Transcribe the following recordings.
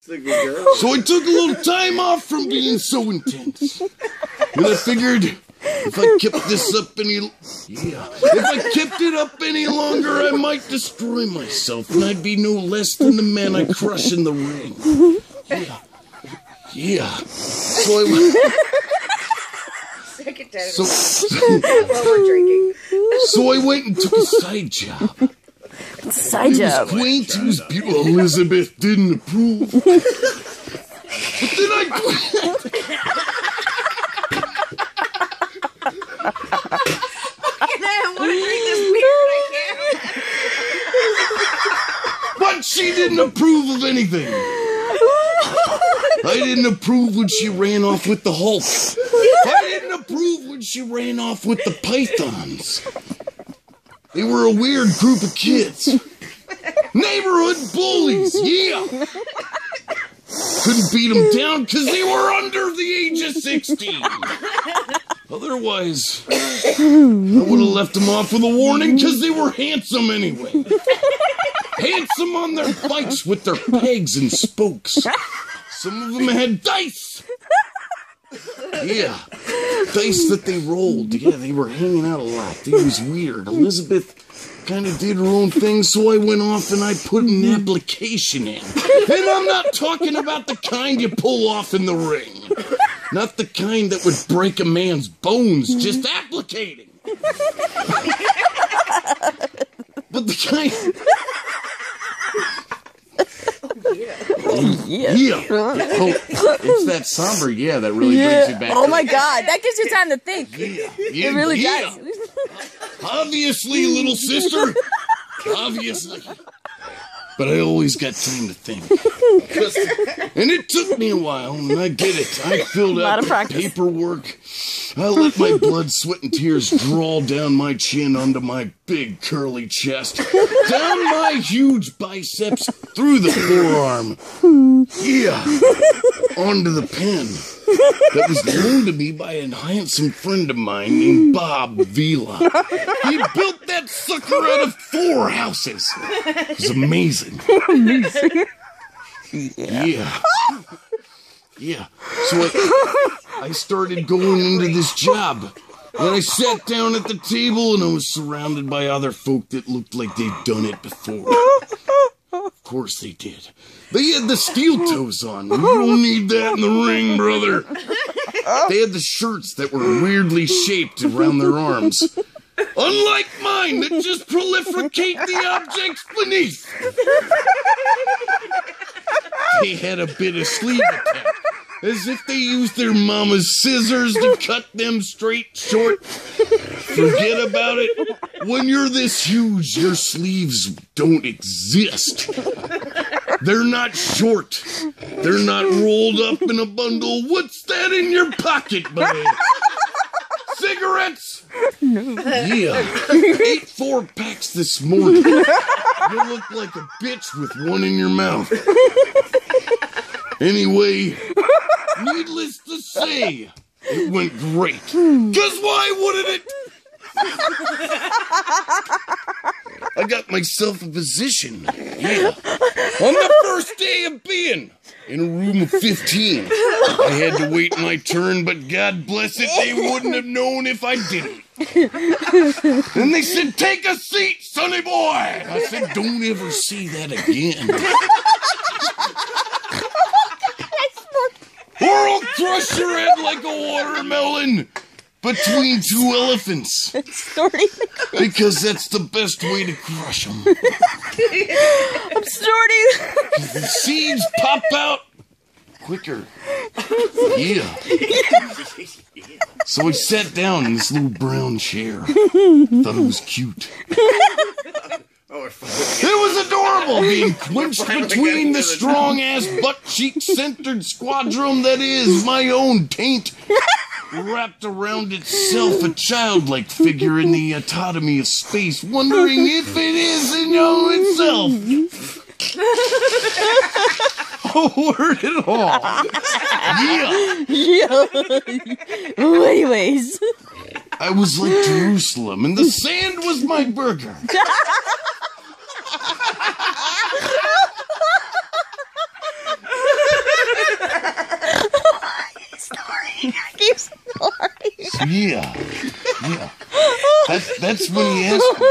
So I took a little time off from being so intense. And I figured if I kept this up if I kept it up any longer, I might destroy myself, and I'd be no less than the man I crush in the ring. Yeah. So I went. Second time. While we're drinking. So I went and took a side job. Side job. It was quaint, it was beautiful. Elizabeth didn't approve. But then I quit. I want to drink this beer, but I can't. But she didn't approve of anything. I didn't approve when she ran off with the Hulk. I didn't approve when she ran off with the pythons. They were a weird group of kids. Neighborhood bullies, yeah. Couldn't beat them down because they were under the age of 16. Otherwise, I would have left them off with a warning because they were handsome anyway. Handsome on their bikes with their pegs and spokes. Some of them had dice. Yeah, dice that they rolled. Yeah, they were hanging out a lot. It was weird. Elizabeth kind of did her own thing, so I went off and I put an application in. And I'm not talking about the kind you pull off in the ring. Not the kind that would break a man's bones just applicating. But the kind... Yeah. Oh, it's that somber, that really brings you back. Oh my God, that gives you time to think. It really does. Obviously, little sister. Obviously. But I always got time to think. And it took me a while, and I get it. I filled out the paperwork. I let my blood, sweat, and tears drawl down my chin onto my big curly chest, down my huge biceps, through the forearm. Yeah, onto the pen that was loaned to me by a handsome friend of mine named Bob Vila. He built that sucker out of 4 houses. It was amazing. Yeah. So I started going into this job. And I sat down at the table and I was surrounded by other folk that looked like they'd done it before. Of course they did. They had the steel toes on. You don't need that in the ring, brother. They had the shirts that were weirdly shaped around their arms. Unlike mine that just proliferate the objects beneath. They had a bit of sleeve attack. As if they used their mama's scissors to cut them straight short. Forget about it. When you're this huge, your sleeves don't exist. They're not short. They're not rolled up in a bundle. What's that in your pocket, buddy? Cigarettes? No. Yeah. 8 4-packs this morning. You look like a bitch with one in your mouth. Anyway, needless to say, it went great. 'Cause why wouldn't it? I got myself a position. Yeah. On the first day of being in a room of 15. I had to wait my turn, but God bless it, they wouldn't have known if I didn't. And they said, "Take a seat, sonny boy." I said, "Don't ever say that again. Or I'll crush your head like a watermelon between 2 elephants." Snorting. Because that's the best way to crush them. I'm snorting. The seeds pop out quicker. Yeah. So I sat down in this little brown chair. Thought it was cute. It was adorable being quenched between the strong-ass, butt-cheek-centered squadron that is my own taint. Wrapped around itself, a childlike figure in the autonomy of space, wondering if it is in itself. Oh, word it all. Yeah. Anyways. I was like Jerusalem, and the sand was my burger. Keep snoring. So yeah. That's when he asked me.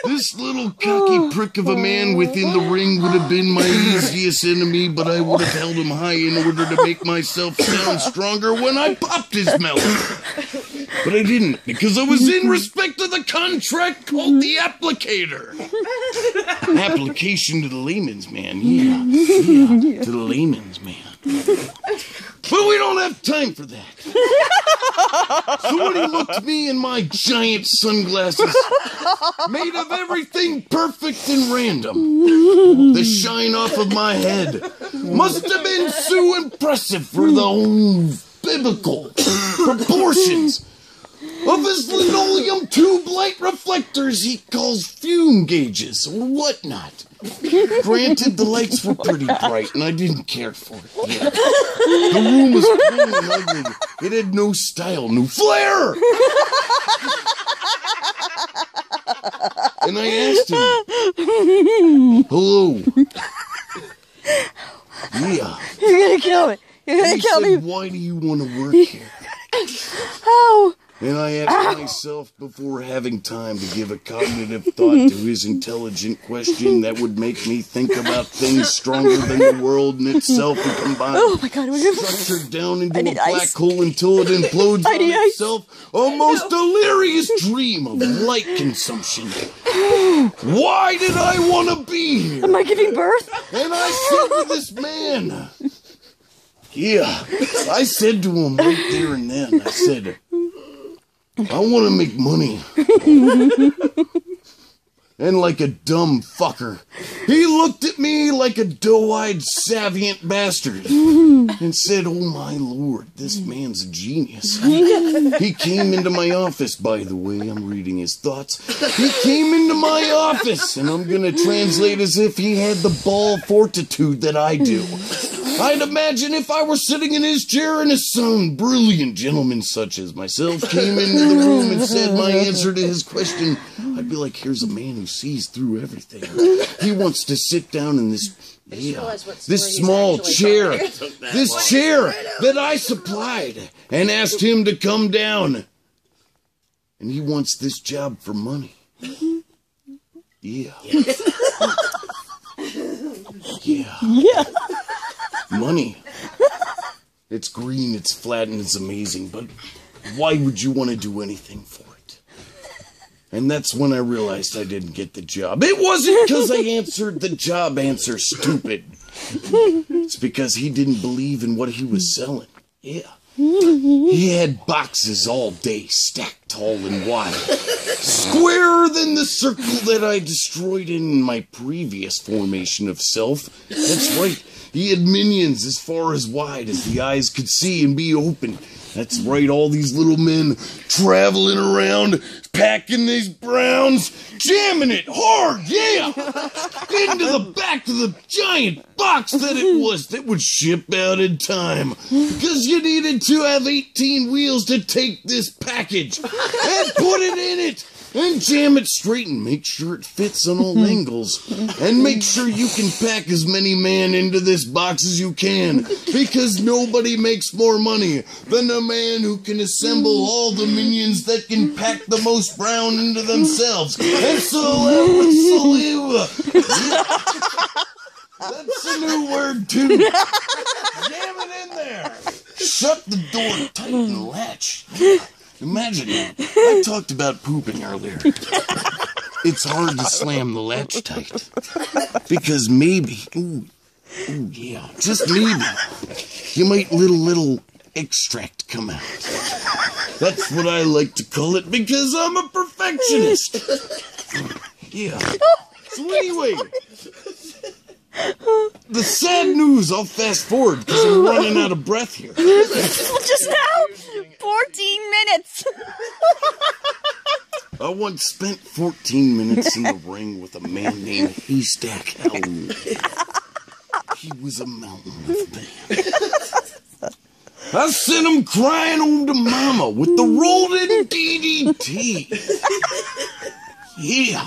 This little cocky prick of a man within the ring would have been my easiest enemy, but I would have held him high in order to make myself sound stronger when I popped his mouth. But I didn't, because I was in respect of the contract called the applicator. Application to the layman's man, yeah, to the layman's man. But we don't have time for that. So when he looked at me in my giant sunglasses, made of everything perfect and random, the shine off of my head must have been so impressive for the whole biblical proportions of his linoleum tube light reflectors he calls fume gauges or whatnot. Granted, the lights were pretty bright, and I didn't care for it. Yeah. The room was plain and ugly. It had no style, no flair. And I asked him, "Hello." Yeah. You're gonna kill me. You're gonna kill me. "Why do you want to work here?" Oh. And I asked myself before having time to give a cognitive thought to his intelligent question that would make me think about things stronger than the world in itself and combine structured down into a black hole until it implodes on itself. A most delirious dream of light consumption. Why did I want to be here? Am I giving birth? And I said to this man, yeah, I said to him right there and then, I said, "I want to make money." And like a dumb fucker, he looked at me like a doe-eyed, savient bastard and said, "Oh my lord, this man's a genius." He came into my office, by the way, I'm reading his thoughts. He came into my office, and I'm gonna translate as if he had the ball fortitude that I do. I'd imagine if I were sitting in his chair and a some brilliant gentleman such as myself came into the room and said my answer to his question, I'd be like, here's a man who sees through everything. He wants to sit down in this small chair, this chair that I supplied, and asked him to come down. And he wants this job for money. Yeah. Yeah. Money. It's green, it's flat, and it's amazing, but why would you want to do anything for it? And that's when I realized I didn't get the job. It wasn't because I answered the job answer stupid. It's because he didn't believe in what he was selling. Yeah. He had boxes all day, stacked tall and wide, squarer than the circle that I destroyed in my previous formation of self. That's right. He had minions as far as wide as the eyes could see and be open. That's right, all these little men traveling around, packing these browns, jamming it hard, yeah! Into the back of the giant box that it was that would ship out in time. Because you needed to have 18 wheels to take this package and put it in it. And jam it straight and make sure it fits on all angles. And make sure you can pack as many men into this box as you can. Because nobody makes more money than a man who can assemble all the minions that can pack the most brown into themselves. And so, that's a new word too. Jam it in there. Shut the door tight and latch. Imagine that. I talked about pooping earlier. It's hard to slam the latch tight. Because maybe, yeah, just maybe, you might little extract come out. That's what I like to call it because I'm a perfectionist. Yeah. So anyway, the sad news, I'll fast forward because I'm running out of breath here. Just now? 14 minutes. I once spent 14 minutes in the ring with a man named Haystack Howell. He was a mountain of pain. I sent him crying home to mama with the rolled-in DDT. Yeah.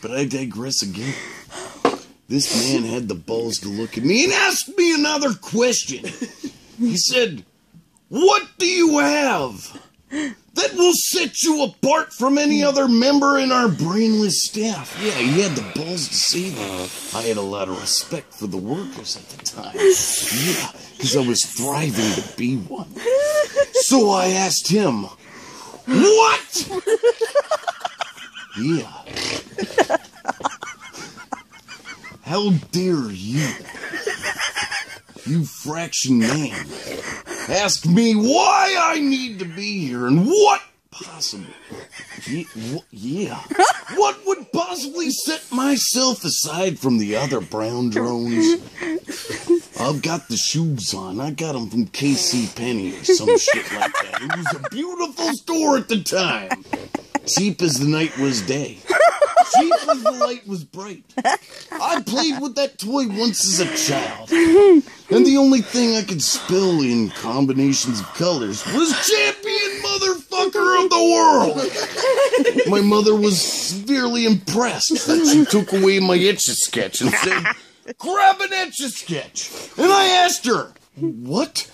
But I digress again. this man had the balls to look at me and ask me another question. He said, "What do you have that will set you apart from any other member in our brainless staff?" Yeah, he had the balls to say that. I had a lot of respect for the workers at the time. Yeah, because I was thriving to be one. So I asked him, "What?" Yeah. How dare you, you fraction man, ask me why I need to be here and what possible. Yeah. What would possibly set myself aside from the other brown drones? I've got the shoes on. I got them from KC or some shit like that. It was a beautiful store at the time. Cheap as the night was day. Cheap as the light was bright. I played with that toy once as a child. And the only thing I could spell in combinations of colors was champion motherfucker of the world. My mother was severely impressed that she took away my Etch-a-Sketch and said, "Grab an Etch-a-Sketch." And I asked her, "What?"